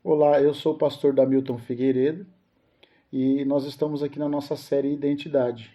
Olá, eu sou o pastor Damilton Figueiredo e nós estamos aqui na nossa série Identidade.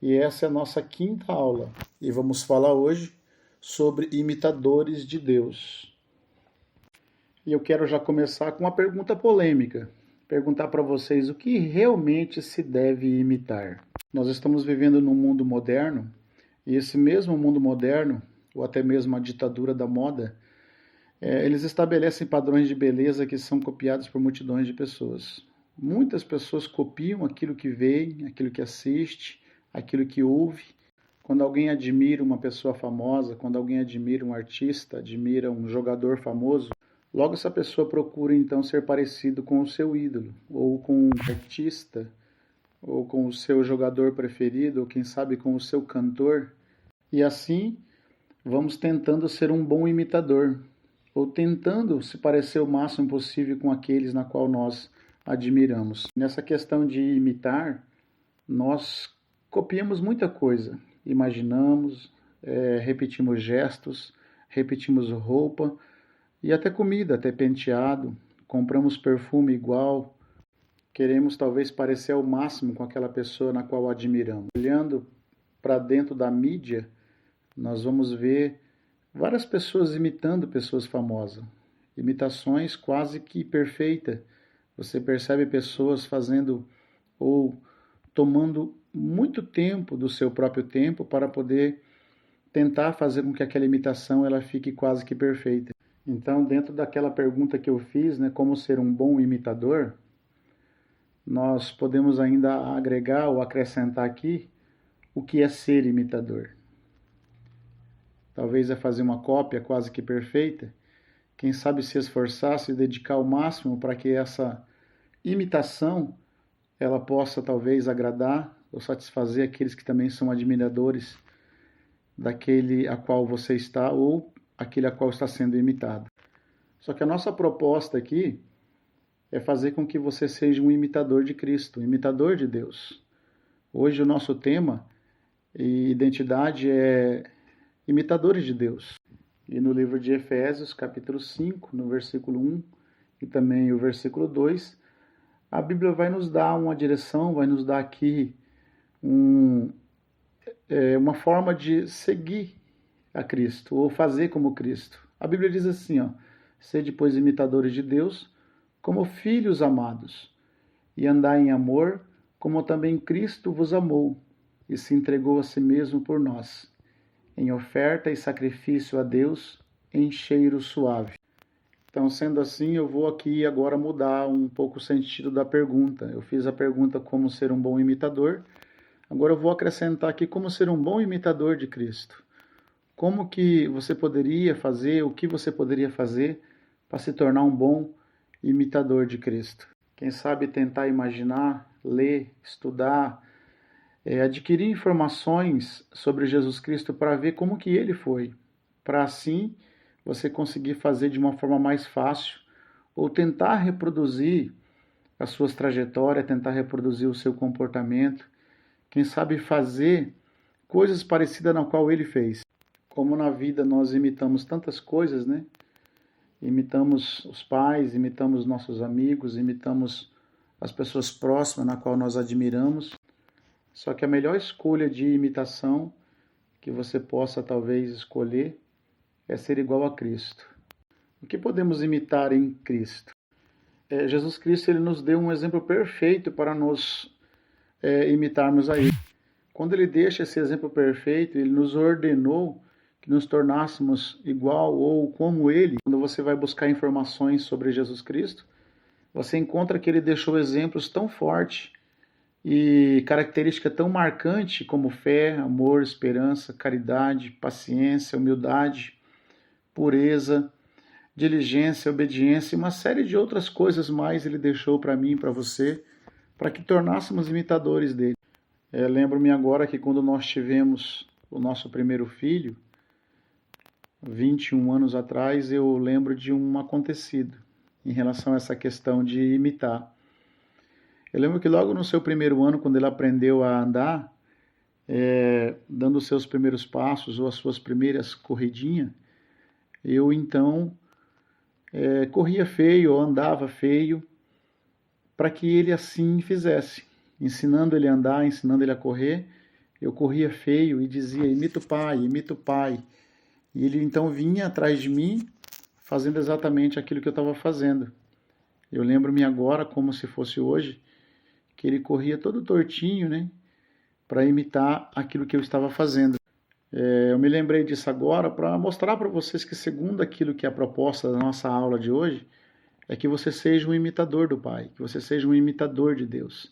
E essa é a nossa quinta aula e vamos falar hoje sobre imitadores de Deus. E eu quero já começar com uma pergunta polêmica. Perguntar para vocês o que realmente se deve imitar. Nós estamos vivendo num mundo moderno e esse mesmo mundo moderno, ou até mesmo a ditadura da moda, eles estabelecem padrões de beleza que são copiados por multidões de pessoas. Muitas pessoas copiam aquilo que vê, aquilo que assiste, aquilo que ouve. Quando alguém admira uma pessoa famosa, quando alguém admira um artista, admira um jogador famoso, logo essa pessoa procura então ser parecido com o seu ídolo, ou com um artista, ou com o seu jogador preferido, ou quem sabe com o seu cantor. E assim vamos tentando ser um bom imitador, ou tentando se parecer o máximo possível com aqueles na qual nós admiramos. Nessa questão de imitar, nós copiamos muita coisa, imaginamos, repetimos gestos, repetimos roupa e até comida, até penteado, compramos perfume igual, queremos talvez parecer ao máximo com aquela pessoa na qual admiramos. Olhando para dentro da mídia, nós vamos ver várias pessoas imitando pessoas famosas, imitações quase que perfeitas. Você percebe pessoas fazendo ou tomando muito tempo do seu próprio tempo para poder tentar fazer com que aquela imitação ela fique quase que perfeita. Então, dentro daquela pergunta que eu fiz, né, como ser um bom imitador, nós podemos ainda agregar ou acrescentar aqui o que é ser imitador. Talvez é fazer uma cópia quase que perfeita. Quem sabe se esforçar, se dedicar ao máximo para que essa imitação ela possa talvez agradar ou satisfazer aqueles que também são admiradores daquele a qual você está ou aquele a qual está sendo imitado. Só que a nossa proposta aqui é fazer com que você seja um imitador de Cristo, um imitador de Deus. Hoje o nosso tema e identidade é imitadores de Deus. E no livro de Efésios, capítulo 5, no versículo 1 e também o versículo 2, a Bíblia vai nos dar uma direção, vai nos dar aqui uma forma de seguir a Cristo, ou fazer como Cristo. A Bíblia diz assim, ó, sede, pois, imitadores de Deus, como filhos amados, e andai em amor, como também Cristo vos amou, e se entregou a si mesmo por nós, em oferta e sacrifício a Deus em cheiro suave. Então, sendo assim, eu vou aqui agora mudar um pouco o sentido da pergunta. Eu fiz a pergunta como ser um bom imitador. Agora eu vou acrescentar aqui como ser um bom imitador de Cristo. Como que você poderia fazer, o que você poderia fazer para se tornar um bom imitador de Cristo? Quem sabe tentar imaginar, ler, estudar, adquirir informações sobre Jesus Cristo para ver como que ele foi, para assim você conseguir fazer de uma forma mais fácil ou tentar reproduzir as suas trajetórias, tentar reproduzir o seu comportamento, quem sabe fazer coisas parecidas na qual ele fez. Como na vida nós imitamos tantas coisas, né? Imitamos os pais, imitamos nossos amigos, imitamos as pessoas próximas na qual nós admiramos. Só que a melhor escolha de imitação que você possa talvez escolher é ser igual a Cristo. O que podemos imitar em Cristo? Jesus Cristo ele nos deu um exemplo perfeito para nos imitarmos a Ele. Quando Ele deixa esse exemplo perfeito, Ele nos ordenou que nos tornássemos igual ou como Ele. Quando você vai buscar informações sobre Jesus Cristo, você encontra que Ele deixou exemplos tão fortes e característica tão marcante como fé, amor, esperança, caridade, paciência, humildade, pureza, diligência, obediência e uma série de outras coisas mais ele deixou para mim e para você, para que tornássemos imitadores dele. Lembro-me agora que quando nós tivemos o nosso primeiro filho, 21 anos atrás, eu lembro de um acontecido em relação a essa questão de imitar. Eu lembro que logo no seu primeiro ano, quando ele aprendeu a andar, dando os seus primeiros passos ou as suas primeiras corridinhas, eu então corria feio ou andava feio, para que ele assim fizesse, ensinando ele a andar, ensinando ele a correr. Eu corria feio e dizia, imita o pai, imita o pai. E ele então vinha atrás de mim, fazendo exatamente aquilo que eu estava fazendo. Eu lembro-me agora, como se fosse hoje, que ele corria todo tortinho, né, para imitar aquilo que eu estava fazendo. Eu me lembrei disso agora para mostrar para vocês que, segundo aquilo que é a proposta da nossa aula de hoje, é que você seja um imitador do Pai, que você seja um imitador de Deus.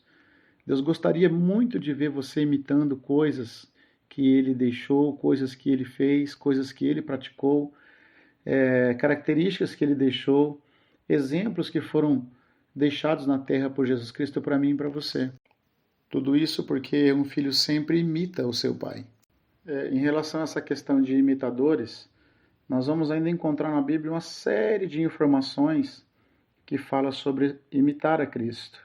Deus gostaria muito de ver você imitando coisas que Ele deixou, coisas que Ele fez, coisas que Ele praticou, características que Ele deixou, exemplos que foram deixados na terra por Jesus Cristo para mim e para você. Tudo isso porque um filho sempre imita o seu pai. Em relação a essa questão de imitadores, nós vamos ainda encontrar na Bíblia uma série de informações que fala sobre imitar a Cristo.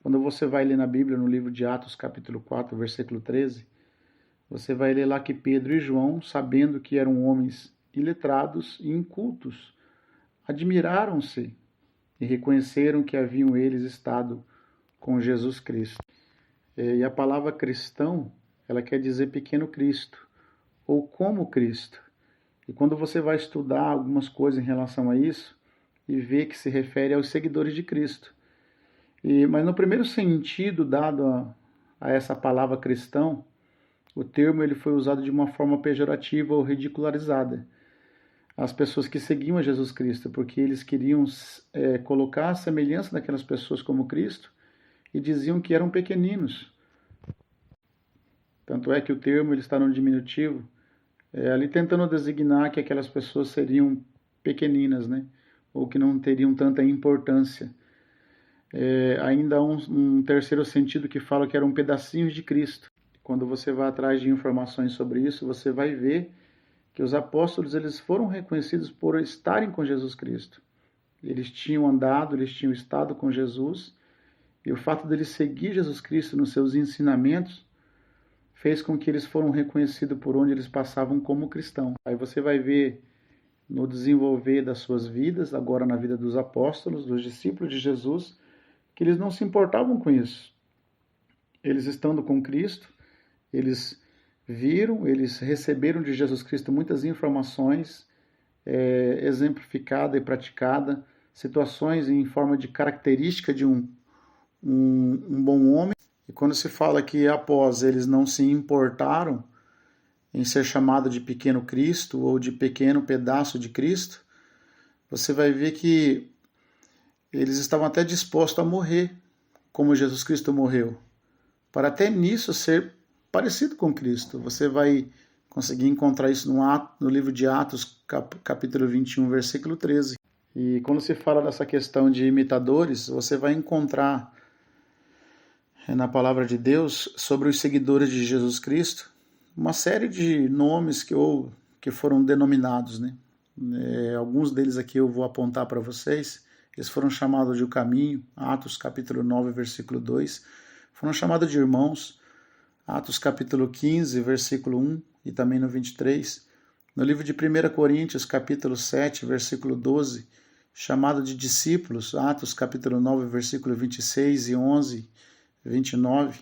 Quando você vai ler na Bíblia, no livro de Atos, capítulo 4, versículo 13, você vai ler lá que Pedro e João, sabendo que eram homens iletrados e incultos, admiraram-se e reconheceram que haviam eles estado com Jesus Cristo. E a palavra cristão, ela quer dizer pequeno Cristo, ou como Cristo. E quando você vai estudar algumas coisas em relação a isso, e ver que se refere aos seguidores de Cristo. Mas no primeiro sentido dado a essa palavra cristão, o termo ele foi usado de uma forma pejorativa ou ridicularizada. As pessoas que seguiam a Jesus Cristo, porque eles queriam colocar a semelhança daquelas pessoas como Cristo e diziam que eram pequeninos. Tanto é que o termo ele está no diminutivo, ali tentando designar que aquelas pessoas seriam pequeninas, né? Ou que não teriam tanta importância. Ainda há um terceiro sentido que fala que eram pedacinhos de Cristo. Quando você vai atrás de informações sobre isso, você vai ver que os apóstolos eles foram reconhecidos por estarem com Jesus Cristo. Eles tinham andado, eles tinham estado com Jesus, e o fato deles seguir Jesus Cristo nos seus ensinamentos fez com que eles foram reconhecidos por onde eles passavam como cristãos. Aí você vai ver no desenvolver das suas vidas, agora na vida dos apóstolos, dos discípulos de Jesus, que eles não se importavam com isso. Eles estando com Cristo, eles viram, eles receberam de Jesus Cristo muitas informações exemplificadas e praticadas, situações em forma de característica de um bom homem. E quando se fala que após eles não se importaram em ser chamado de pequeno Cristo ou de pequeno pedaço de Cristo, você vai ver que eles estavam até dispostos a morrer como Jesus Cristo morreu, para até nisso ser parecido com Cristo. Você vai conseguir encontrar isso no livro de Atos, capítulo 21, versículo 13. E quando se fala dessa questão de imitadores, você vai encontrar na palavra de Deus sobre os seguidores de Jesus Cristo uma série de nomes que foram denominados, né? Alguns deles aqui eu vou apontar para vocês. Eles foram chamados de o caminho, Atos capítulo 9, versículo 2. Foram chamados de irmãos, Atos capítulo 15, versículo 1 e também no 23. No livro de 1 Coríntios, capítulo 7, versículo 12, chamado de discípulos, Atos capítulo 9, versículo 26 e 11, 29.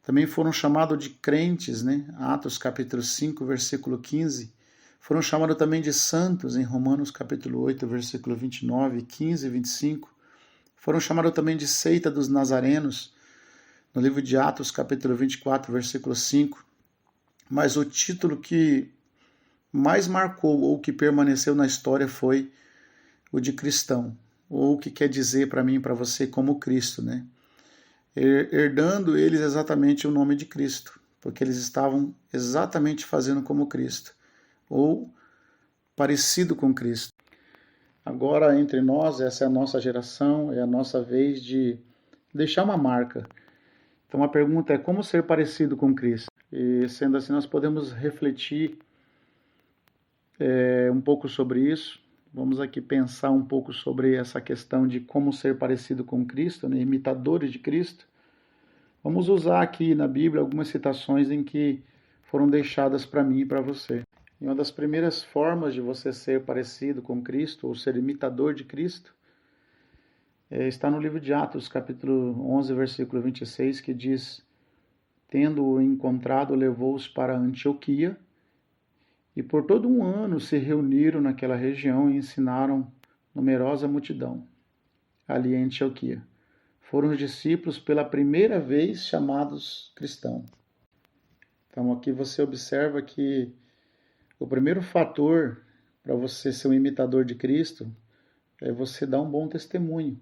Também foram chamados de crentes, né? Atos capítulo 5, versículo 15. Foram chamados também de santos em Romanos capítulo 8, versículo 29, 15 e 25. Foram chamados também de seita dos nazarenos, no livro de Atos capítulo 24, versículo 5. Mas o título que mais marcou ou que permaneceu na história foi o de cristão, ou o que quer dizer para mim e para você como Cristo, né? Herdando eles exatamente o nome de Cristo, porque eles estavam exatamente fazendo como Cristo, ou parecido com Cristo. Agora, entre nós, essa é a nossa geração, é a nossa vez de deixar uma marca. Então a pergunta é como ser parecido com Cristo? E sendo assim, nós podemos refletir um pouco sobre isso. Vamos aqui pensar um pouco sobre essa questão de como ser parecido com Cristo, né? Imitadores de Cristo. Vamos usar aqui na Bíblia algumas citações em que foram deixadas para mim e para você. E uma das primeiras formas de você ser parecido com Cristo, ou ser imitador de Cristo, está no livro de Atos, capítulo 11, versículo 26, que diz: tendo-o encontrado, levou-os para Antioquia, e por todo um ano se reuniram naquela região e ensinaram numerosa multidão. Ali em Antioquia. Foram os discípulos pela primeira vez chamados cristãos. Então aqui você observa que o primeiro fator para você ser um imitador de Cristo é você dar um bom testemunho.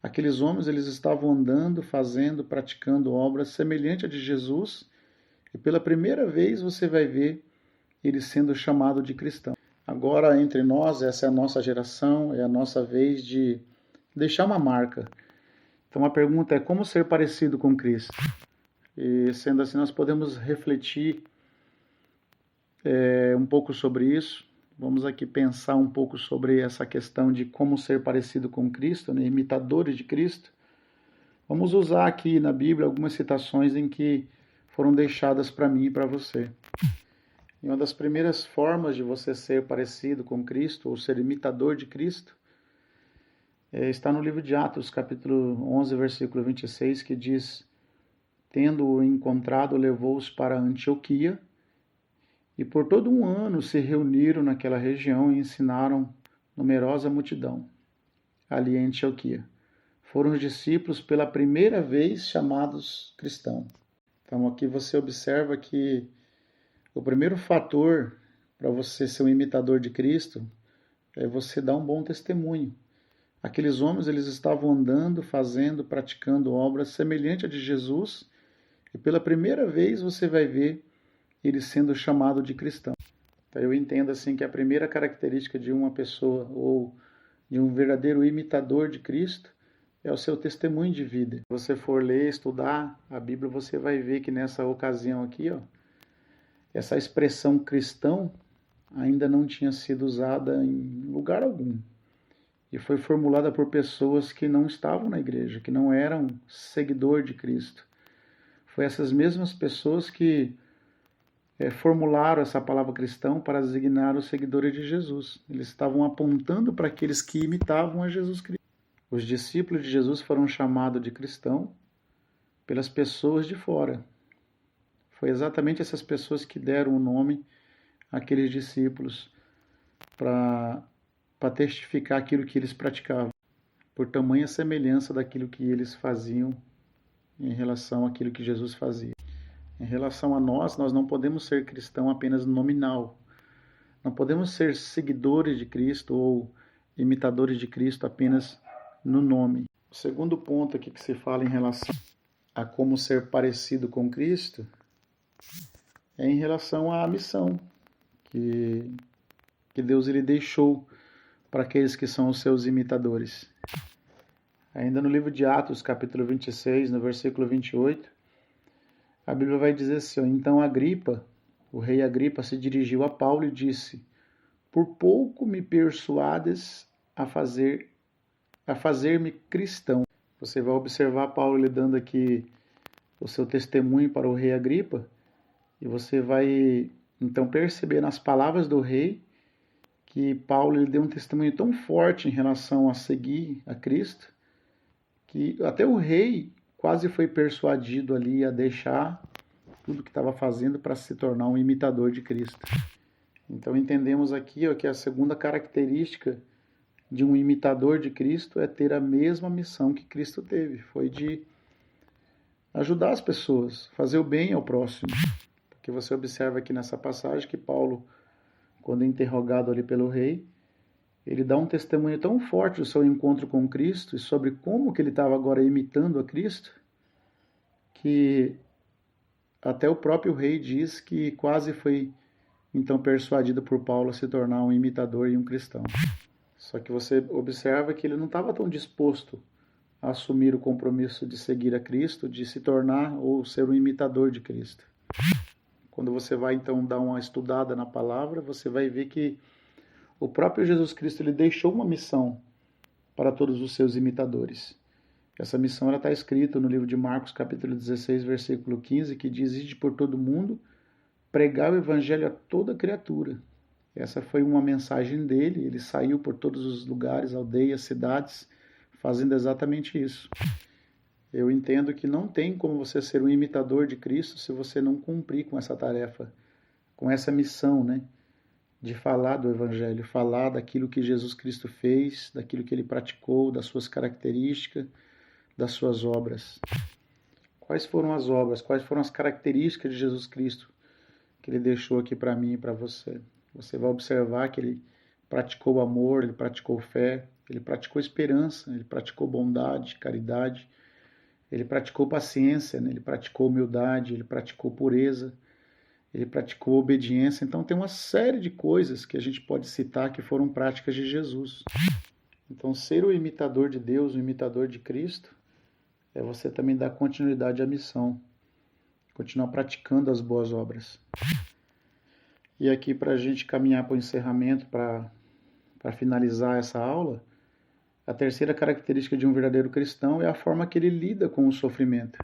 Aqueles homens, eles estavam andando, fazendo, praticando obras semelhantes a de Jesus, e pela primeira vez você vai ver eles sendo chamados de cristão. Agora, entre nós, essa é a nossa geração, é a nossa vez de deixar uma marca. Então a pergunta é: como ser parecido com Cristo? E sendo assim, nós podemos refletir um pouco sobre isso. Vamos aqui pensar um pouco sobre essa questão de como ser parecido com Cristo, né? Imitadores de Cristo. Vamos usar aqui na Bíblia algumas citações em que foram deixadas para mim e para você. E uma das primeiras formas de você ser parecido com Cristo, ou ser imitador de Cristo, está no livro de Atos, capítulo 11, versículo 26, que diz: tendo-o encontrado, levou-os para Antioquia, e por todo um ano se reuniram naquela região e ensinaram numerosa multidão. Ali em Antioquia. Foram os discípulos pela primeira vez chamados cristãos. Então aqui você observa que o primeiro fator para você ser um imitador de Cristo é você dar um bom testemunho. Aqueles homens, eles estavam andando, fazendo, praticando obras semelhantes a de Jesus, e pela primeira vez você vai ver eles sendo chamados de cristão. Então, eu entendo assim que a primeira característica de uma pessoa, ou de um verdadeiro imitador de Cristo, é o seu testemunho de vida. Se você for ler, estudar a Bíblia, você vai ver que nessa ocasião aqui, essa expressão cristão ainda não tinha sido usada em lugar algum. E foi formulada por pessoas que não estavam na igreja, que não eram seguidor de Cristo. Foi essas mesmas pessoas que formularam essa palavra cristão para designar os seguidores de Jesus. Eles estavam apontando para aqueles que imitavam a Jesus Cristo. Os discípulos de Jesus foram chamados de cristão pelas pessoas de fora. Foi exatamente essas pessoas que deram o nome àqueles discípulos para testificar aquilo que eles praticavam, por tamanha semelhança daquilo que eles faziam em relação àquilo que Jesus fazia. Em relação a nós não podemos ser cristão apenas nominal. Não podemos ser seguidores de Cristo ou imitadores de Cristo apenas no nome. O segundo ponto aqui que se fala em relação a como ser parecido com Cristo é em relação à missão que Deus ele deixou para aqueles que são os seus imitadores. Ainda no livro de Atos, capítulo 26, no versículo 28, a Bíblia vai dizer assim: então Agripa, o rei Agripa, se dirigiu a Paulo e disse: por pouco me persuades a fazer-me cristão. Você vai observar Paulo lhe dando aqui o seu testemunho para o rei Agripa, e você vai então perceber nas palavras do rei que Paulo ele deu um testemunho tão forte em relação a seguir a Cristo, que até o rei quase foi persuadido ali a deixar tudo que estava fazendo para se tornar um imitador de Cristo. Então entendemos aqui que a segunda característica de um imitador de Cristo é ter a mesma missão que Cristo teve, foi de ajudar as pessoas, fazer o bem ao próximo. Porque você observa aqui nessa passagem que Paulo, quando interrogado ali pelo rei, ele dá um testemunho tão forte do seu encontro com Cristo e sobre como que ele estava agora imitando a Cristo, que até o próprio rei diz que quase foi então persuadido por Paulo a se tornar um imitador e um cristão. Só que você observa que ele não estava tão disposto a assumir o compromisso de seguir a Cristo, de se tornar ou ser um imitador de Cristo. Quando você vai então dar uma estudada na palavra, você vai ver que o próprio Jesus Cristo ele deixou uma missão para todos os seus imitadores. Essa missão está escrita no livro de Marcos, capítulo 16, versículo 15, que diz: ide por todo mundo, pregar o evangelho a toda criatura. Essa foi uma mensagem dele, ele saiu por todos os lugares, aldeias, cidades, fazendo exatamente isso. Eu entendo que não tem como você ser um imitador de Cristo se você não cumprir com essa tarefa, com essa missão, né? De falar do evangelho, falar daquilo que Jesus Cristo fez, daquilo que ele praticou, das suas características, das suas obras. Quais foram as obras, quais foram as características de Jesus Cristo que ele deixou aqui para mim e para você? Você vai observar que ele praticou amor, ele praticou fé, ele praticou esperança, ele praticou bondade, caridade, ele praticou paciência, né? Ele praticou humildade, ele praticou pureza, ele praticou obediência. Então tem uma série de coisas que a gente pode citar que foram práticas de Jesus. Então ser o imitador de Deus, o imitador de Cristo, é você também dar continuidade à missão, continuar praticando as boas obras. E aqui, para a gente caminhar para o encerramento, para finalizar essa aula, a terceira característica de um verdadeiro cristão é a forma que ele lida com o sofrimento.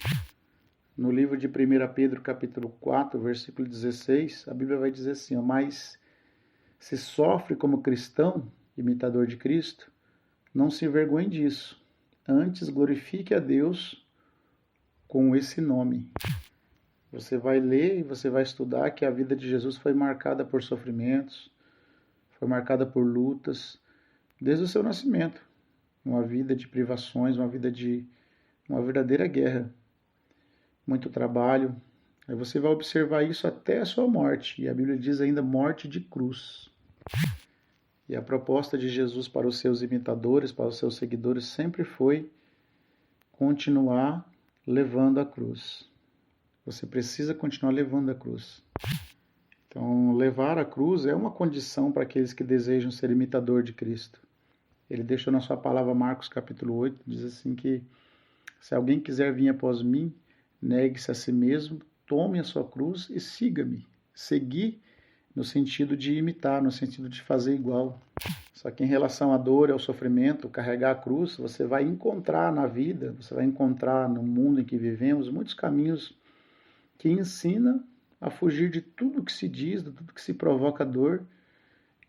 No livro de 1 Pedro, capítulo 4, versículo 16, a Bíblia vai dizer assim, mas se sofre como cristão, imitador de Cristo, não se envergonhe disso, antes glorifique a Deus com esse nome. Você vai ler e você vai estudar que a vida de Jesus foi marcada por sofrimentos, foi marcada por lutas, desde o seu nascimento. Uma vida de privações, uma verdadeira guerra. Muito trabalho. Aí você vai observar isso até a sua morte. E a Bíblia diz ainda morte de cruz. E a proposta de Jesus para os seus imitadores, para os seus seguidores, sempre foi continuar levando a cruz. Você precisa continuar levando a cruz. Então, levar a cruz é uma condição para aqueles que desejam ser imitador de Cristo. Ele deixou na sua palavra, Marcos capítulo 8, diz assim que se alguém quiser vir após mim, negue-se a si mesmo, tome a sua cruz e siga-me. Seguir no sentido de imitar, no sentido de fazer igual. Só que em relação à dor e ao sofrimento, carregar a cruz, você vai encontrar na vida, você vai encontrar no mundo em que vivemos, muitos caminhos que ensina a fugir de tudo que se diz, de tudo que se provoca dor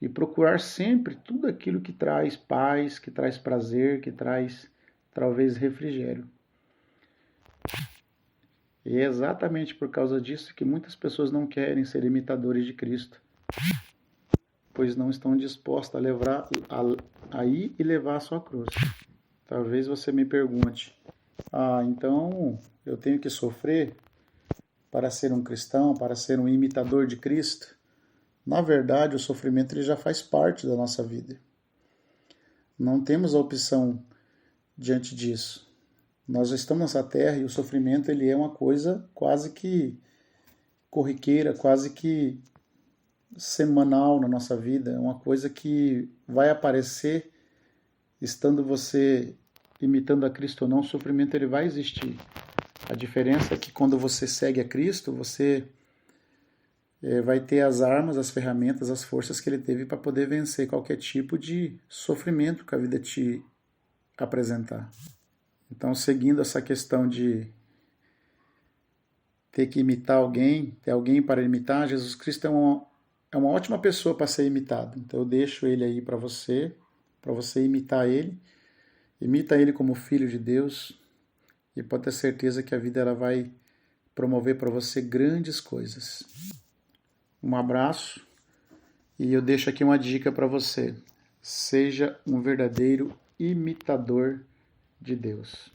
e procurar sempre tudo aquilo que traz paz, que traz prazer, que traz talvez refrigério. E é exatamente por causa disso que muitas pessoas não querem ser imitadores de Cristo, pois não estão dispostas a ir e levar a sua cruz. Talvez você me pergunte, então eu tenho que sofrer para ser um cristão, para ser um imitador de Cristo? Na verdade, o sofrimento ele já faz parte da nossa vida. Não temos a opção diante disso. Nós estamos nessa terra e o sofrimento ele é uma coisa quase que corriqueira, quase que semanal na nossa vida. É uma coisa que vai aparecer estando você imitando a Cristo ou não, o sofrimento ele vai existir. A diferença é que quando você segue a Cristo, você vai ter as armas, as ferramentas, as forças que ele teve para poder vencer qualquer tipo de sofrimento que a vida te apresentar. Então, seguindo essa questão de ter que imitar alguém, ter alguém para imitar, Jesus Cristo é uma ótima pessoa para ser imitado. Então, eu deixo ele aí para você imitar ele. Imita ele como filho de Deus. E pode ter certeza que a vida ela vai promover para você grandes coisas. Um abraço e eu deixo aqui uma dica para você. Seja um verdadeiro imitador de Deus.